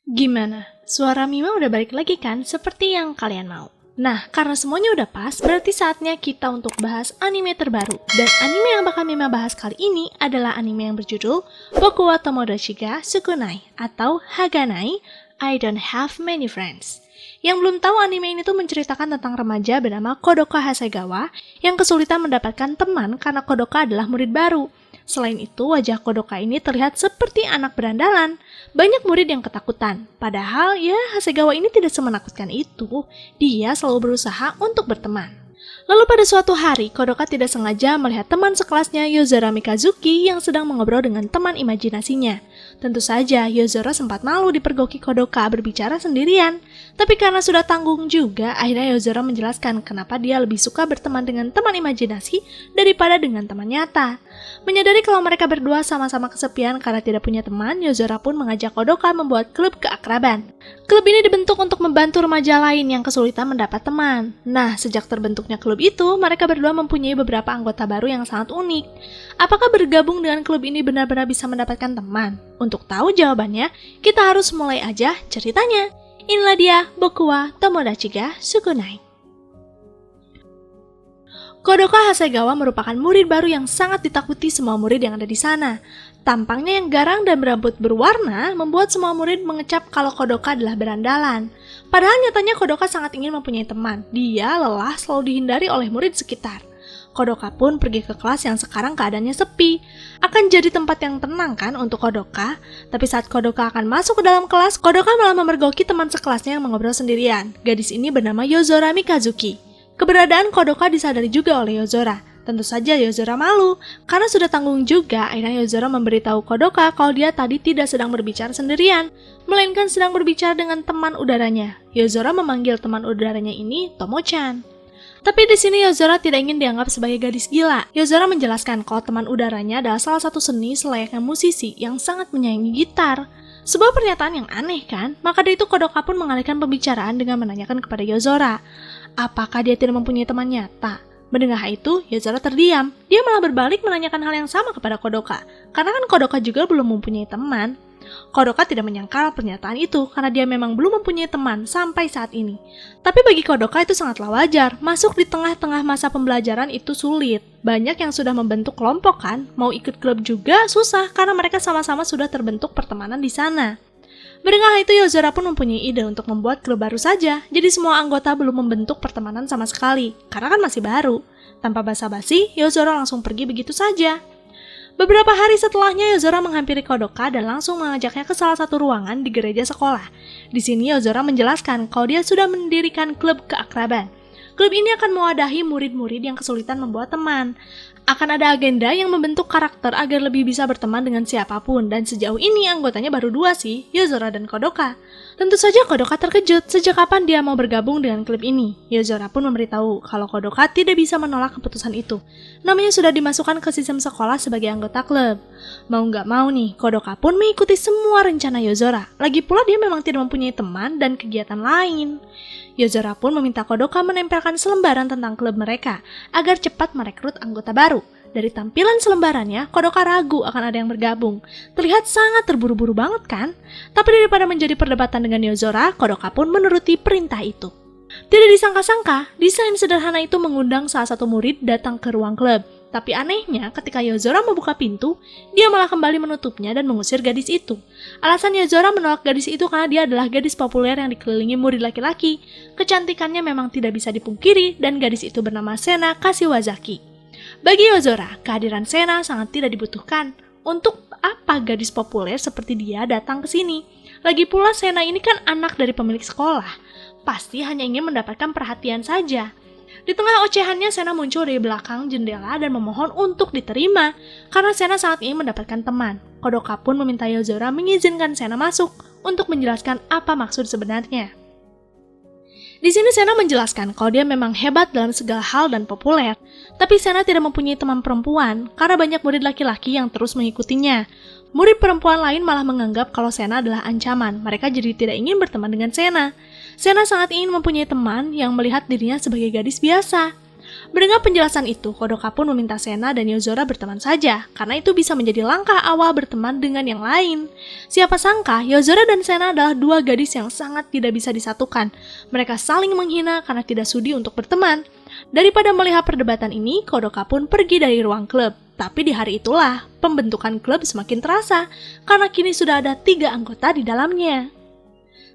Gimana? Suara Mima udah balik lagi kan seperti yang kalian mau? Nah, karena semuanya udah pas, berarti saatnya kita untuk bahas anime terbaru. Dan anime yang bakal Mima bahas kali ini adalah anime yang berjudul Boku wa Tomodachi ga Sukunai atau Haganai, I Don't Have Many Friends. Yang belum tahu, anime ini tuh menceritakan tentang remaja bernama Kodoka Hasegawa yang kesulitan mendapatkan teman karena Kodoka adalah murid baru. Selain itu, wajah Kodoka ini terlihat seperti anak berandalan. Banyak murid yang ketakutan. Padahal, ya Hasegawa ini tidak semenakutkan itu. Dia selalu berusaha untuk berteman. Lalu pada suatu hari, Kodoka tidak sengaja melihat teman sekelasnya Yozora Mikazuki yang sedang mengobrol dengan teman imajinasinya. Tentu saja, Yozora sempat malu dipergoki Kodoka berbicara sendirian. Tapi karena sudah tanggung juga, akhirnya Yozora menjelaskan kenapa dia lebih suka berteman dengan teman imajinasi daripada dengan teman nyata. Menyadari kalau mereka berdua sama-sama kesepian karena tidak punya teman, Yozora pun mengajak Kodoka membuat klub keakraban. Klub ini dibentuk untuk membantu remaja lain yang kesulitan mendapat teman. Nah, sejak terbentuknya klub itu, mereka berdua mempunyai beberapa anggota baru yang sangat unik. Apakah bergabung dengan klub ini benar-benar bisa mendapatkan teman? Untuk tahu jawabannya, kita harus mulai aja ceritanya. Inilah dia Boku wa Tomodachi ga Sukunai. Kodoka Hasegawa merupakan murid baru yang sangat ditakuti semua murid yang ada di sana. Tampangnya yang garang dan berambut berwarna membuat semua murid mengecap kalau Kodoka adalah berandalan. Padahal nyatanya Kodoka sangat ingin mempunyai teman. Dia lelah selalu dihindari oleh murid sekitar. Kodoka pun pergi ke kelas yang sekarang keadaannya sepi. Akan jadi tempat yang tenang kan untuk Kodoka? Tapi saat Kodoka akan masuk ke dalam kelas, Kodoka malah memergoki teman sekelasnya yang mengobrol sendirian. Gadis ini bernama Yozora Mikazuki. Keberadaan Kodoka disadari juga oleh Yozora. Tentu saja Yozora malu, karena sudah tanggung juga. Akhirnya Yozora memberitahu Kodoka kalau dia tadi tidak sedang berbicara sendirian, melainkan sedang berbicara dengan teman udaranya. Yozora memanggil teman udaranya ini Tomo-chan. Tapi di sini Yozora tidak ingin dianggap sebagai gadis gila. Yozora menjelaskan kalau teman udaranya adalah salah satu seni selayaknya musisi yang sangat menyayangi gitar. Sebuah pernyataan yang aneh kan? Maka dari itu Kodoka pun mengalihkan pembicaraan dengan menanyakan kepada Yozora, apakah dia tidak mempunyai teman nyata? Mendengar hal itu, Yozora terdiam. Dia malah berbalik menanyakan hal yang sama kepada Kodoka, karena kan Kodoka juga belum mempunyai teman. Kodoka tidak menyangkal pernyataan itu karena dia memang belum mempunyai teman sampai saat ini. Tapi bagi Kodoka itu sangatlah wajar. Masuk di tengah-tengah masa pembelajaran itu sulit. Banyak yang sudah membentuk kelompok kan, mau ikut klub juga susah karena mereka sama-sama sudah terbentuk pertemanan di sana. Mendengar itu, Yozora pun mempunyai ide untuk membuat klub baru saja. Jadi semua anggota belum membentuk pertemanan sama sekali, karena kan masih baru. Tanpa basa-basi, Yozora langsung pergi begitu saja. Beberapa hari setelahnya, Yozora menghampiri Kodoka dan langsung mengajaknya ke salah satu ruangan di gereja sekolah. Di sini Yozora menjelaskan kalau dia sudah mendirikan klub keakraban. Klub ini akan mewadahi murid-murid yang kesulitan membuat teman. Akan ada agenda yang membentuk karakter agar lebih bisa berteman dengan siapapun, dan sejauh ini anggotanya baru 2 sih, Yozora dan Kodoka. Tentu saja Kodoka terkejut sejak kapan dia mau bergabung dengan klub ini. Yozora pun memberitahu kalau Kodoka tidak bisa menolak keputusan itu. Namanya sudah dimasukkan ke sistem sekolah sebagai anggota klub. Mau nggak mau nih, Kodoka pun mengikuti semua rencana Yozora. Lagi pula dia memang tidak mempunyai teman dan kegiatan lain. Yozora pun meminta Kodoka menempelkan selembaran tentang klub mereka agar cepat merekrut anggota baru. Dari tampilan selembarannya, Kodoka ragu akan ada yang bergabung. Terlihat sangat terburu-buru banget kan? Tapi daripada menjadi perdebatan dengan Yozora, Kodoka pun menuruti perintah itu. Tidak disangka-sangka, desain sederhana itu mengundang salah satu murid datang ke ruang klub. Tapi anehnya, ketika Yozora membuka pintu, dia malah kembali menutupnya dan mengusir gadis itu. Alasan Yozora menolak gadis itu karena dia adalah gadis populer yang dikelilingi murid laki-laki. Kecantikannya memang tidak bisa dipungkiri dan gadis itu bernama Sena Kashiwazaki. Bagi Yozora, kehadiran Sena sangat tidak dibutuhkan. Untuk apa gadis populer seperti dia datang ke sini? Lagi pula Sena ini kan anak dari pemilik sekolah. Pasti hanya ingin mendapatkan perhatian saja. Di tengah ocehannya, Sena muncul dari belakang jendela dan memohon untuk diterima, karena Sena sangat ingin mendapatkan teman. Kodoka pun meminta Yozora mengizinkan Sena masuk untuk menjelaskan apa maksud sebenarnya. Di sini Sena menjelaskan kalau dia memang hebat dalam segala hal dan populer, tapi Sena tidak mempunyai teman perempuan karena banyak murid laki-laki yang terus mengikutinya. Murid perempuan lain malah menganggap kalau Sena adalah ancaman, mereka jadi tidak ingin berteman dengan Sena. Sena sangat ingin mempunyai teman yang melihat dirinya sebagai gadis biasa. Mendengar penjelasan itu, Kodoka pun meminta Sena dan Yozora berteman saja, karena itu bisa menjadi langkah awal berteman dengan yang lain. Siapa sangka, Yozora dan Sena adalah dua gadis yang sangat tidak bisa disatukan. Mereka saling menghina karena tidak sudi untuk berteman. Daripada melihat perdebatan ini, Kodoka pun pergi dari ruang klub. Tapi di hari itulah, pembentukan klub semakin terasa, karena kini sudah ada 3 anggota di dalamnya.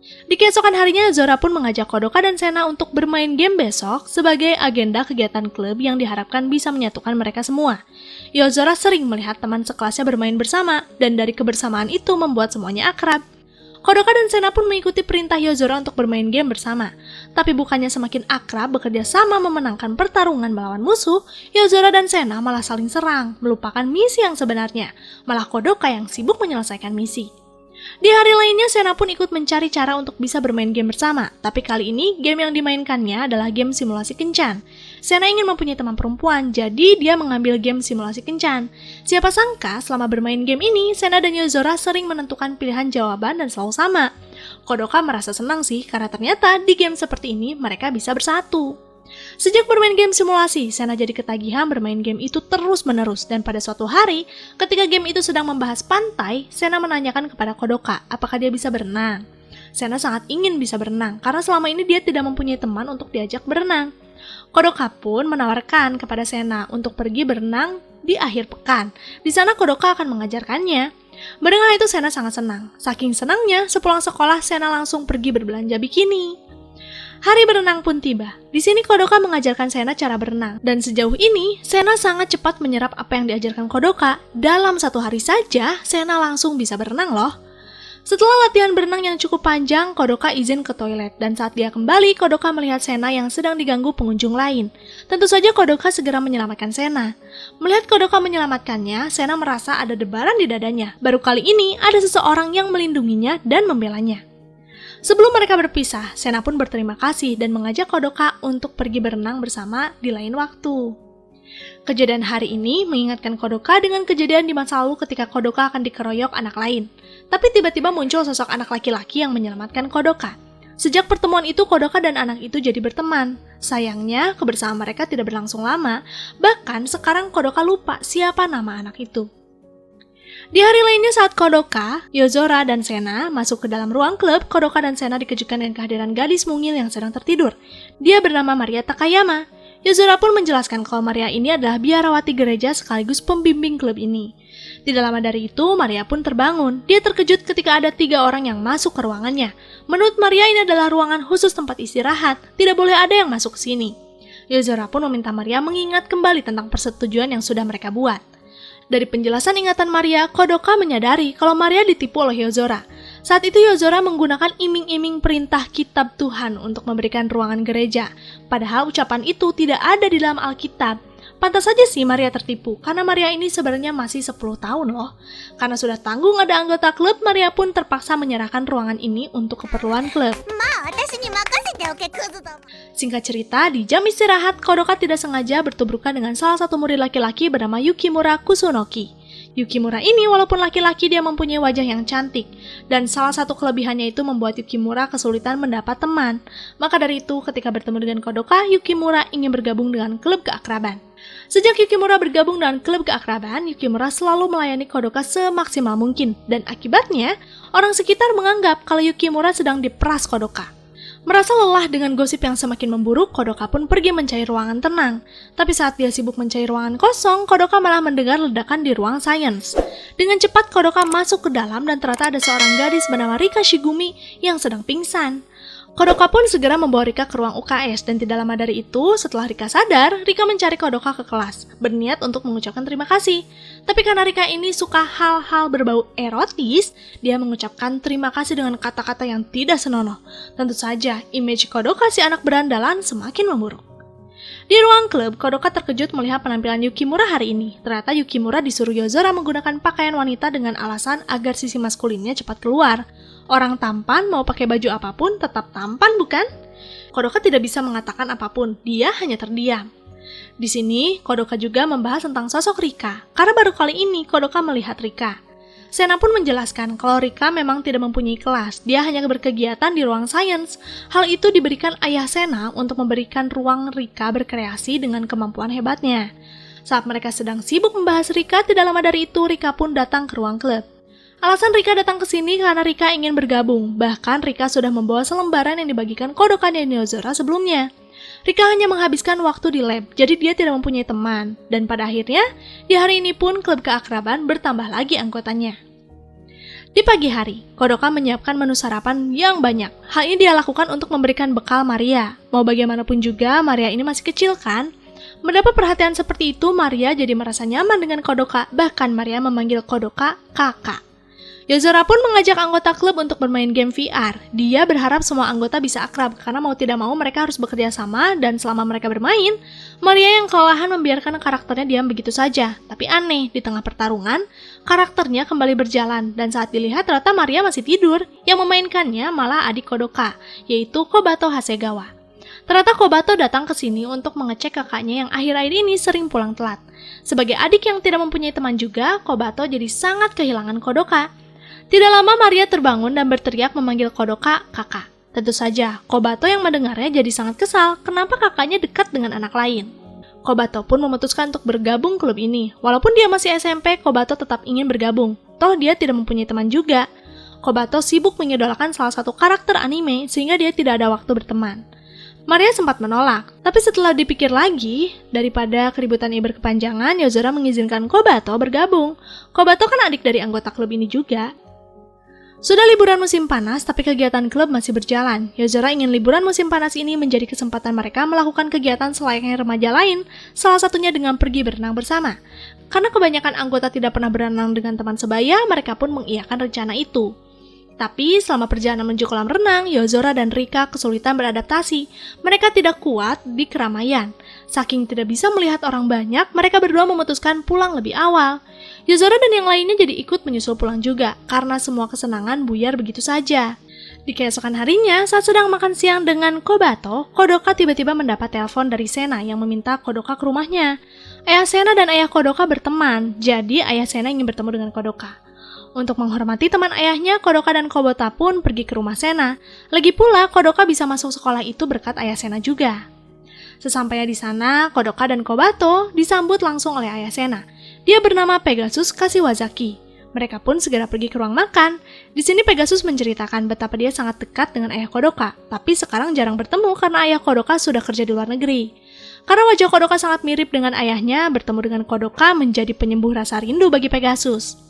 Di keesokan harinya, Zora pun mengajak Kodoka dan Sena untuk bermain game besok sebagai agenda kegiatan klub yang diharapkan bisa menyatukan mereka semua. Yozora sering melihat teman sekelasnya bermain bersama, dan dari kebersamaan itu membuat semuanya akrab. Kodoka dan Sena pun mengikuti perintah Yozora untuk bermain game bersama. Tapi bukannya semakin akrab bekerja sama memenangkan pertarungan melawan musuh, Yozora dan Sena malah saling serang, melupakan misi yang sebenarnya. Malah Kodoka yang sibuk menyelesaikan misi. Di hari lainnya, Sena pun ikut mencari cara untuk bisa bermain game bersama. Tapi kali ini, game yang dimainkannya adalah game simulasi kencan. Sena ingin mempunyai teman perempuan, jadi dia mengambil game simulasi kencan. Siapa sangka, selama bermain game ini, Sena dan Yozora sering menentukan pilihan jawaban dan selalu sama. Kodoka merasa senang sih, karena ternyata di game seperti ini mereka bisa bersatu. Sejak bermain game simulasi, Sena jadi ketagihan bermain game itu terus-menerus, dan pada suatu hari, ketika game itu sedang membahas pantai, Sena menanyakan kepada Kodoka apakah dia bisa berenang. Sena sangat ingin bisa berenang, karena selama ini dia tidak mempunyai teman untuk diajak berenang. Kodoka pun menawarkan kepada Sena untuk pergi berenang di akhir pekan. Di sana Kodoka akan mengajarkannya. Mendengar itu Sena sangat senang. Saking senangnya, sepulang sekolah Sena langsung pergi berbelanja bikini. Hari berenang pun tiba. Di sini Kodoka mengajarkan Sena cara berenang. Dan sejauh ini, Sena sangat cepat menyerap apa yang diajarkan Kodoka. Dalam 1 hari saja, Sena langsung bisa berenang loh. Setelah latihan berenang yang cukup panjang, Kodoka izin ke toilet. Dan saat dia kembali, Kodoka melihat Sena yang sedang diganggu pengunjung lain. Tentu saja Kodoka segera menyelamatkan Sena. Melihat Kodoka menyelamatkannya, Sena merasa ada debaran di dadanya. Baru kali ini, ada seseorang yang melindunginya dan membelanya. Sebelum mereka berpisah, Sena pun berterima kasih dan mengajak Kodoka untuk pergi berenang bersama di lain waktu. Kejadian hari ini mengingatkan Kodoka dengan kejadian di masa lalu ketika Kodoka akan dikeroyok anak lain. Tapi tiba-tiba muncul sosok anak laki-laki yang menyelamatkan Kodoka. Sejak pertemuan itu, Kodoka dan anak itu jadi berteman. Sayangnya, kebersamaan mereka tidak berlangsung lama. Bahkan sekarang Kodoka lupa siapa nama anak itu. Di hari lainnya saat Kodoka, Yozora, dan Sena masuk ke dalam ruang klub, Kodoka dan Sena dikejutkan dengan kehadiran gadis mungil yang sedang tertidur. Dia bernama Maria Takayama. Yozora pun menjelaskan kalau Maria ini adalah biarawati gereja sekaligus pembimbing klub ini. Tidak lama dari itu, Maria pun terbangun. Dia terkejut ketika ada 3 orang yang masuk ke ruangannya. Menurut Maria, ini adalah ruangan khusus tempat istirahat. Tidak boleh ada yang masuk ke sini. Yozora pun meminta Maria mengingat kembali tentang persetujuan yang sudah mereka buat. Dari penjelasan ingatan Maria, Kodoka menyadari kalau Maria ditipu oleh Yozora. Saat itu Yozora menggunakan iming-iming perintah kitab Tuhan untuk memberikan ruangan gereja. Padahal ucapan itu tidak ada di dalam Alkitab. Pantas saja sih Maria tertipu, karena Maria ini sebenarnya masih 10 tahun loh. Karena sudah tanggung ada anggota klub, Maria pun terpaksa menyerahkan ruangan ini untuk keperluan klub. Singkat cerita, di jam istirahat, Kodoka tidak sengaja bertubrukan dengan salah satu murid laki-laki bernama Yukimura Kusunoki. Yukimura ini walaupun laki-laki dia mempunyai wajah yang cantik, dan salah satu kelebihannya itu membuat Yukimura kesulitan mendapat teman. Maka dari itu, ketika bertemu dengan Kodoka, Yukimura ingin bergabung dengan klub keakraban. Sejak Yukimura bergabung dengan klub keakraban, Yukimura selalu melayani Kodoka semaksimal mungkin, dan akibatnya, orang sekitar menganggap kalau Yukimura sedang diperas Kodoka. Merasa lelah dengan gosip yang semakin memburuk, Kodoka pun pergi mencari ruangan tenang. Tapi saat dia sibuk mencari ruangan kosong, Kodoka malah mendengar ledakan di ruang sains. Dengan cepat, Kodoka masuk ke dalam dan ternyata ada seorang gadis bernama Rika Shigumi yang sedang pingsan. Kodoka pun segera membawa Rika ke ruang UKS, dan tidak lama dari itu, setelah Rika sadar, Rika mencari Kodoka ke kelas, berniat untuk mengucapkan terima kasih. Tapi karena Rika ini suka hal-hal berbau erotis, dia mengucapkan terima kasih dengan kata-kata yang tidak senonoh. Tentu saja, image Kodoka si anak berandalan semakin memburuk. Di ruang klub, Kodoka terkejut melihat penampilan Yukimura hari ini. Ternyata Yukimura disuruh Yozora menggunakan pakaian wanita dengan alasan agar sisi maskulinnya cepat keluar. Orang tampan mau pakai baju apapun tetap tampan, bukan? Kodoka tidak bisa mengatakan apapun, dia hanya terdiam. Di sini, Kodoka juga membahas tentang sosok Rika, karena baru kali ini Kodoka melihat Rika. Sena pun menjelaskan kalau Rika memang tidak mempunyai kelas, dia hanya berkegiatan di ruang sains. Hal itu diberikan ayah Sena untuk memberikan ruang Rika berkreasi dengan kemampuan hebatnya. Saat mereka sedang sibuk membahas Rika, tidak lama dari itu Rika pun datang ke ruang klub. Alasan Rika datang ke sini karena Rika ingin bergabung, bahkan Rika sudah membawa selembaran yang dibagikan Kodoka dan Yozora sebelumnya. Rika hanya menghabiskan waktu di lab, jadi dia tidak mempunyai teman. Dan pada akhirnya, di hari ini pun klub keakraban bertambah lagi anggotanya. Di pagi hari, Kodoka menyiapkan menu sarapan yang banyak. Hal ini dia lakukan untuk memberikan bekal Maria. Mau bagaimanapun juga, Maria ini masih kecil kan? Mendapat perhatian seperti itu, Maria jadi merasa nyaman dengan Kodoka. Bahkan Maria memanggil Kodoka kakak. Yozora pun mengajak anggota klub untuk bermain game VR. Dia berharap semua anggota bisa akrab, karena mau tidak mau mereka harus bekerja sama, dan selama mereka bermain, Maria yang kelelahan membiarkan karakternya diam begitu saja. Tapi aneh, di tengah pertarungan, karakternya kembali berjalan, dan saat dilihat ternyata Maria masih tidur. Yang memainkannya malah adik Kodoka, yaitu Kobato Hasegawa. Ternyata Kobato datang ke sini untuk mengecek kakaknya yang akhir-akhir ini sering pulang telat. Sebagai adik yang tidak mempunyai teman juga, Kobato jadi sangat kehilangan Kodoka. Tidak lama Maria terbangun dan berteriak memanggil Kodoka kakak. Tentu saja, Kobato yang mendengarnya jadi sangat kesal kenapa kakaknya dekat dengan anak lain. Kobato pun memutuskan untuk bergabung klub ini. Walaupun dia masih SMP, Kobato tetap ingin bergabung. Toh dia tidak mempunyai teman juga. Kobato sibuk mengidolakan salah satu karakter anime sehingga dia tidak ada waktu berteman. Maria sempat menolak, tapi setelah dipikir lagi, daripada keributan ini berkepanjangan, Yozora mengizinkan Kobato bergabung. Kobato kan adik dari anggota klub ini juga. Sudah liburan musim panas, tapi kegiatan klub masih berjalan. Yozora ingin liburan musim panas ini menjadi kesempatan mereka melakukan kegiatan selayaknya remaja lain, salah satunya dengan pergi berenang bersama. Karena kebanyakan anggota tidak pernah berenang dengan teman sebaya, mereka pun mengiyakan rencana itu. Tapi selama perjalanan menuju kolam renang, Yozora dan Rika kesulitan beradaptasi. Mereka tidak kuat di keramaian. Saking tidak bisa melihat orang banyak, mereka berdua memutuskan pulang lebih awal. Yozora dan yang lainnya jadi ikut menyusul pulang juga, karena semua kesenangan buyar begitu saja. Di keesokan harinya, saat sedang makan siang dengan Kobato, Kodoka tiba-tiba mendapat telepon dari Sena yang meminta Kodoka ke rumahnya. Ayah Sena dan ayah Kodoka berteman, jadi ayah Sena ingin bertemu dengan Kodoka. Untuk menghormati teman ayahnya, Kodoka dan Kobota pun pergi ke rumah Sena. Lagi pula, Kodoka bisa masuk sekolah itu berkat ayah Sena juga. Sesampainya di sana, Kodoka dan Kobato disambut langsung oleh ayah Sena. Dia bernama Pegasus Kashiwazaki. Mereka pun segera pergi ke ruang makan. Di sini Pegasus menceritakan betapa dia sangat dekat dengan ayah Kodoka, tapi sekarang jarang bertemu karena ayah Kodoka sudah kerja di luar negeri. Karena wajah Kodoka sangat mirip dengan ayahnya, bertemu dengan Kodoka menjadi penyembuh rasa rindu bagi Pegasus.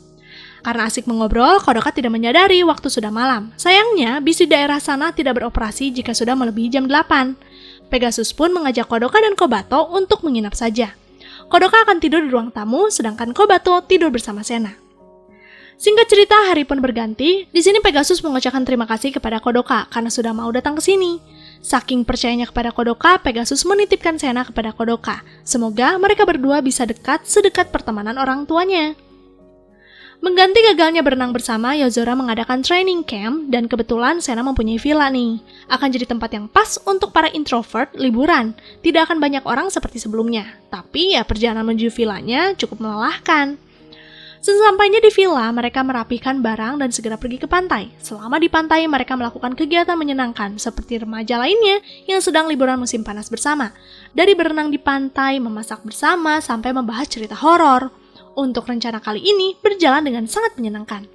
Karena asik mengobrol, Kodoka tidak menyadari waktu sudah malam. Sayangnya, bis di daerah sana tidak beroperasi jika sudah melebihi jam 8. Pegasus pun mengajak Kodoka dan Kobato untuk menginap saja. Kodoka akan tidur di ruang tamu, sedangkan Kobato tidur bersama Sena. Singkat cerita, hari pun berganti. Di sini Pegasus mengucapkan terima kasih kepada Kodoka karena sudah mau datang ke sini. Saking percayanya kepada Kodoka, Pegasus menitipkan Sena kepada Kodoka. Semoga mereka berdua bisa dekat sedekat pertemanan orang tuanya. Mengganti gagalnya berenang bersama, Yozora mengadakan training camp dan kebetulan Sena mempunyai villa nih. Akan jadi tempat yang pas untuk para introvert liburan. Tidak akan banyak orang seperti sebelumnya. Tapi ya perjalanan menuju villanya cukup melelahkan. Sesampainya di villa, mereka merapikan barang dan segera pergi ke pantai. Selama di pantai, mereka melakukan kegiatan menyenangkan seperti remaja lainnya yang sedang liburan musim panas bersama. Dari berenang di pantai, memasak bersama, sampai membahas cerita horor. Untuk rencana kali ini berjalan dengan sangat menyenangkan.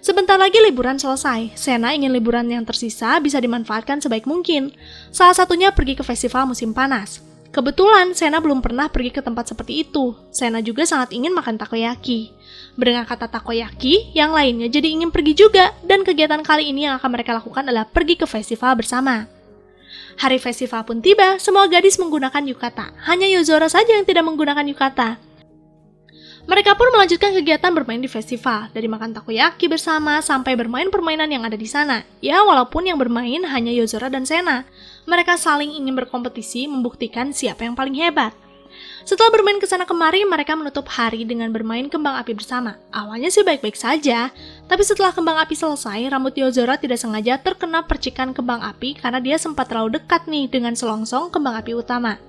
Sebentar lagi liburan selesai. Sena ingin liburan yang tersisa bisa dimanfaatkan sebaik mungkin. Salah satunya pergi ke festival musim panas. Kebetulan Sena belum pernah pergi ke tempat seperti itu. Sena juga sangat ingin makan takoyaki. Mendengar kata takoyaki, yang lainnya jadi ingin pergi juga. Dan kegiatan kali ini yang akan mereka lakukan adalah pergi ke festival bersama. Hari festival pun tiba, semua gadis menggunakan yukata. Hanya Yozora saja yang tidak menggunakan yukata. Mereka pun melanjutkan kegiatan bermain di festival, dari makan takoyaki bersama sampai bermain permainan yang ada di sana. Ya, walaupun yang bermain hanya Yozora dan Sena. Mereka saling ingin berkompetisi membuktikan siapa yang paling hebat. Setelah bermain kesana kemari, mereka menutup hari dengan bermain kembang api bersama. Awalnya sih baik-baik saja, tapi setelah kembang api selesai, rambut Yozora tidak sengaja terkena percikan kembang api karena dia sempat terlalu dekat nih dengan selongsong kembang api utama.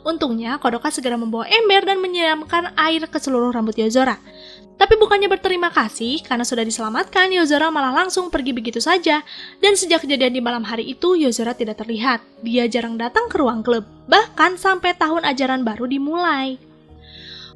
Untungnya, Kodoka segera membawa ember dan menyiramkan air ke seluruh rambut Yozora. Tapi bukannya berterima kasih karena sudah diselamatkan, Yozora malah langsung pergi begitu saja. Dan sejak kejadian di malam hari itu, Yozora tidak terlihat. Dia jarang datang ke ruang klub, bahkan sampai tahun ajaran baru dimulai.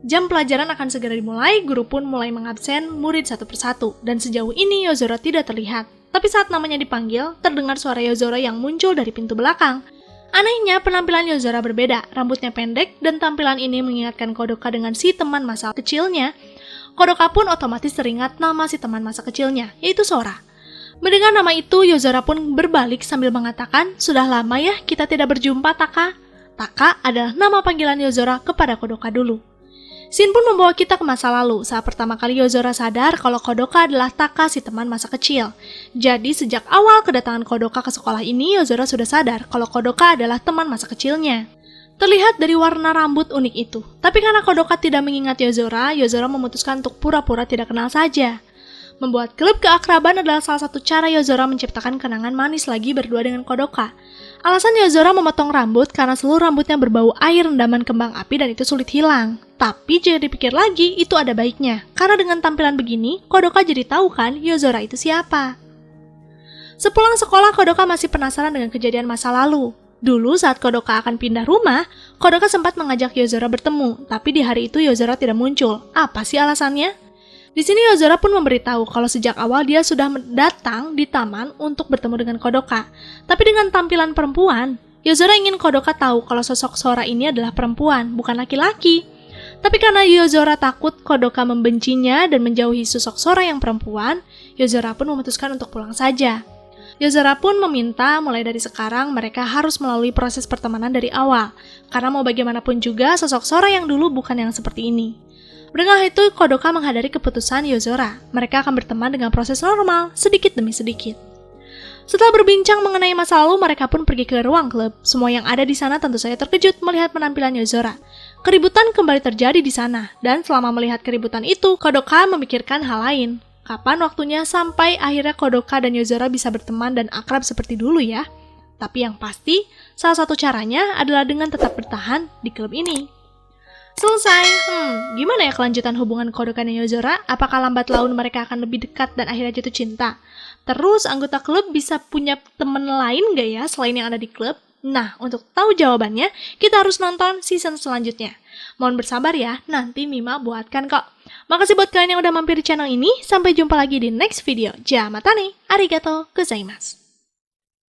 Jam pelajaran akan segera dimulai, guru pun mulai mengabsen murid satu persatu. Dan sejauh ini Yozora tidak terlihat. Tapi saat namanya dipanggil, terdengar suara Yozora yang muncul dari pintu belakang. Anehnya, penampilan Yozora berbeda, rambutnya pendek, dan tampilan ini mengingatkan Kodoka dengan si teman masa kecilnya. Kodoka pun otomatis teringat nama si teman masa kecilnya, yaitu Sora. Mendengar nama itu, Yozora pun berbalik sambil mengatakan, "Sudah lama ya kita tidak berjumpa, Taka." Taka adalah nama panggilan Yozora kepada Kodoka dulu. Scene pun membawa kita ke masa lalu, saat pertama kali Yozora sadar kalau Kodoka adalah Taka si teman masa kecil. Jadi sejak awal kedatangan Kodoka ke sekolah ini, Yozora sudah sadar kalau Kodoka adalah teman masa kecilnya. Terlihat dari warna rambut unik itu. Tapi karena Kodoka tidak mengingat Yozora, Yozora memutuskan untuk pura-pura tidak kenal saja. Membuat klub keakraban adalah salah satu cara Yozora menciptakan kenangan manis lagi berdua dengan Kodoka. Alasan Yozora memotong rambut karena seluruh rambutnya berbau air rendaman kembang api dan itu sulit hilang. Tapi jika dipikir lagi, itu ada baiknya. Karena dengan tampilan begini, Kodoka jadi tahu kan Yozora itu siapa. Sepulang sekolah, Kodoka masih penasaran dengan kejadian masa lalu. Dulu saat Kodoka akan pindah rumah, Kodoka sempat mengajak Yozora bertemu, tapi di hari itu Yozora tidak muncul. Apa sih alasannya? Di sini Yozora pun memberitahu kalau sejak awal dia sudah datang di taman untuk bertemu dengan Kodoka. Tapi dengan tampilan perempuan, Yozora ingin Kodoka tahu kalau sosok Sora ini adalah perempuan, bukan laki-laki. Tapi karena Yozora takut Kodoka membencinya dan menjauhi sosok Sora yang perempuan, Yozora pun memutuskan untuk pulang saja. Yozora pun meminta mulai dari sekarang mereka harus melalui proses pertemanan dari awal, karena mau bagaimanapun juga sosok Sora yang dulu bukan yang seperti ini. Mendengar itu, Kodoka menghadiri keputusan Yozora. Mereka akan berteman dengan proses normal, sedikit demi sedikit. Setelah berbincang mengenai masa lalu, mereka pun pergi ke ruang klub. Semua yang ada di sana tentu saja terkejut melihat penampilan Yozora. Keributan kembali terjadi di sana, dan selama melihat keributan itu, Kodoka memikirkan hal lain. Kapan waktunya sampai akhirnya Kodoka dan Yozora bisa berteman dan akrab seperti dulu ya? Tapi yang pasti, salah satu caranya adalah dengan tetap bertahan di klub ini. Selesai. Gimana ya kelanjutan hubungan Kodoka dan Yozora? Apakah lambat laun mereka akan lebih dekat dan akhirnya jatuh cinta? Terus anggota klub bisa punya temen lain gak ya selain yang ada di klub? Nah, untuk tahu jawabannya, kita harus nonton season selanjutnya. Mohon bersabar ya, nanti Mima buatkan kok. Makasih buat kalian yang udah mampir di channel ini, sampai jumpa lagi di next video. Jamatane, arigato gozaimasu.